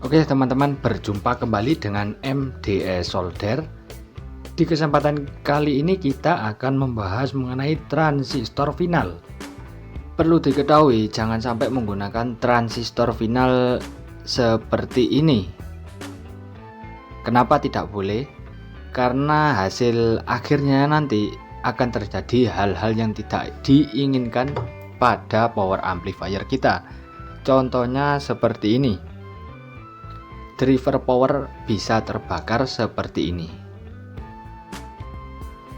Oke teman-teman, berjumpa kembali dengan MDE Solder. Di kesempatan kali ini kita akan membahas mengenai transistor final. Perlu diketahui, jangan sampai menggunakan transistor final seperti ini. Kenapa tidak boleh? Karena hasil akhirnya nanti akan terjadi hal-hal yang tidak diinginkan pada power amplifier kita. Contohnya seperti ini. Driver power bisa terbakar seperti ini.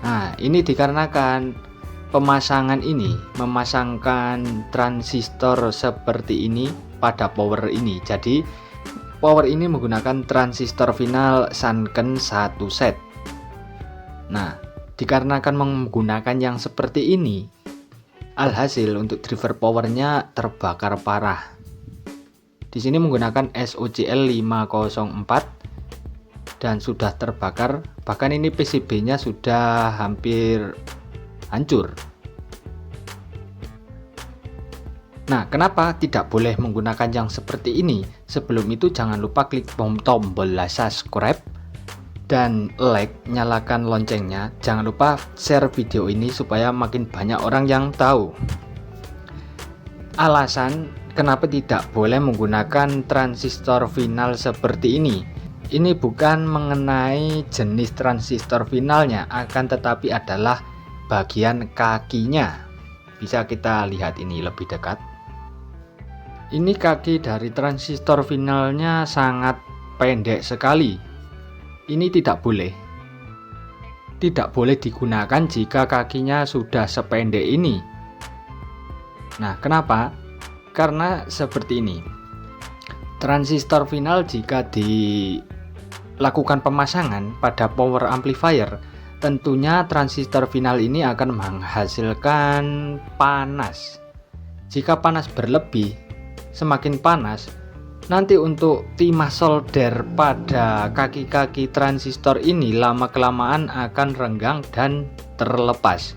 Nah, ini dikarenakan memasangkan transistor seperti ini pada power ini. Jadi power ini menggunakan transistor final Sanken 1 set. Nah, dikarenakan menggunakan yang seperti ini, alhasil untuk driver powernya terbakar parah. Di sini menggunakan SOCL 504 dan sudah terbakar, bahkan ini PCB-nya sudah hampir hancur. Nah, kenapa tidak boleh menggunakan yang seperti ini? Sebelum itu jangan lupa klik tombol subscribe dan like, nyalakan loncengnya. Jangan lupa share video ini supaya makin banyak orang yang tahu. Alasan kenapa tidak boleh menggunakan transistor final seperti ini? Ini bukan mengenai jenis transistor finalnya, akan tetapi adalah bagian kakinya. Bisa kita lihat ini lebih dekat. Ini kaki dari transistor finalnya sangat pendek sekali. Ini tidak boleh. Tidak boleh digunakan jika kakinya sudah sependek ini. Nah, kenapa? Karena seperti ini. Transistor final jika dilakukan pemasangan pada power amplifier, tentunya transistor final ini akan menghasilkan panas. Jika panas berlebih, semakin panas, nanti untuk timah solder pada kaki-kaki transistor ini lama-kelamaan akan renggang dan terlepas.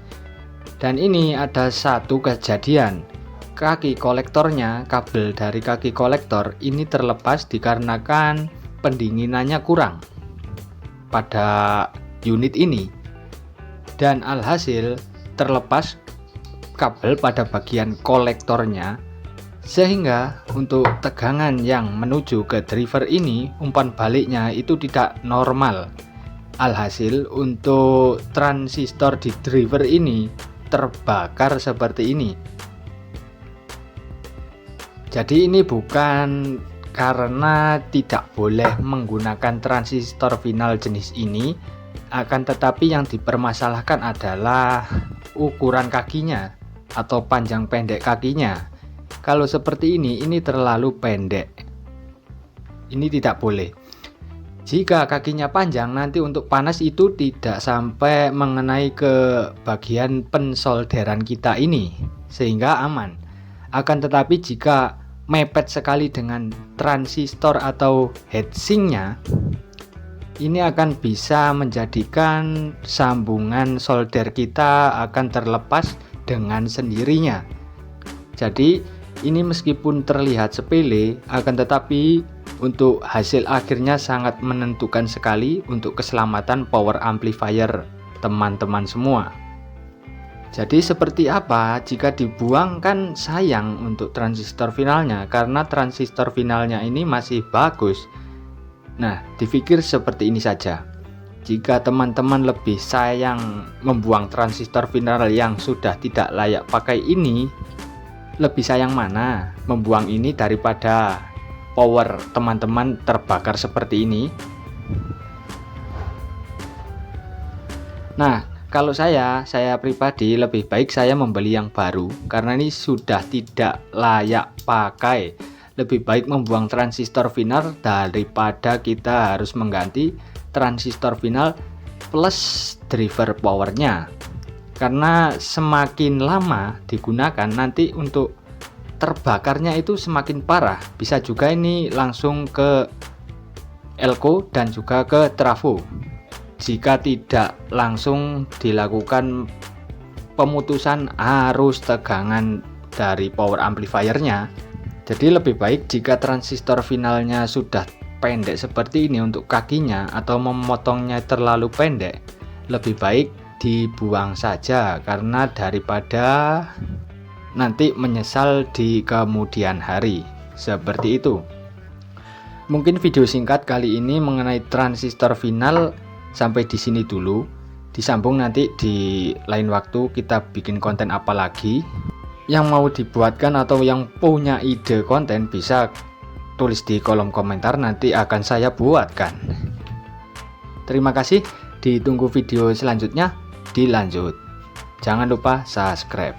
Dan ini ada satu kejadian, kaki kolektornya, kabel dari kaki kolektor ini terlepas dikarenakan pendinginannya kurang pada unit ini, dan alhasil terlepas kabel pada bagian kolektornya, sehingga untuk tegangan yang menuju ke driver ini, umpan baliknya itu tidak normal. Alhasil untuk transistor di driver ini terbakar seperti ini. Jadi ini bukan karena tidak boleh menggunakan transistor final jenis ini, akan tetapi yang dipermasalahkan adalah ukuran kakinya atau panjang pendek kakinya. Kalau seperti ini terlalu pendek. Ini tidak boleh. Jika kakinya panjang, nanti untuk panas itu tidak sampai mengenai ke bagian pensolderan kita ini, sehingga aman. Akan tetapi jika mepet sekali dengan transistor atau heatsinknya, ini akan bisa menjadikan sambungan solder kita akan terlepas dengan sendirinya. Jadi ini meskipun terlihat sepele, akan tetapi untuk hasil akhirnya sangat menentukan sekali untuk keselamatan power amplifier teman-teman semua. Jadi seperti apa? Jika dibuang kan sayang untuk transistor finalnya, karena transistor finalnya ini masih bagus. Nah, dipikir seperti ini saja. Jika teman-teman lebih sayang membuang transistor final yang sudah tidak layak pakai ini, lebih sayang mana? Membuang ini daripada power teman-teman terbakar seperti ini? Nah, kalau saya pribadi lebih baik saya membeli yang baru, karena ini sudah tidak layak pakai. Lebih baik membuang transistor final daripada kita harus mengganti transistor final plus driver powernya. Karena semakin lama digunakan, nanti untuk terbakarnya itu semakin parah. Bisa juga ini langsung ke elko dan juga ke trafo jika tidak langsung dilakukan pemutusan arus tegangan dari power amplifiernya. Jadi lebih baik jika transistor finalnya sudah pendek seperti ini untuk kakinya atau memotongnya terlalu pendek, lebih baik dibuang saja karena daripada nanti menyesal di kemudian hari. Seperti itu. Mungkin video singkat kali ini mengenai transistor final sampai di sini dulu. Disambung nanti di lain waktu kita bikin konten apa lagi. Yang mau dibuatkan atau yang punya ide konten bisa tulis di kolom komentar, nanti akan saya buatkan. Terima kasih, ditunggu video selanjutnya. Dilanjut. Jangan lupa subscribe.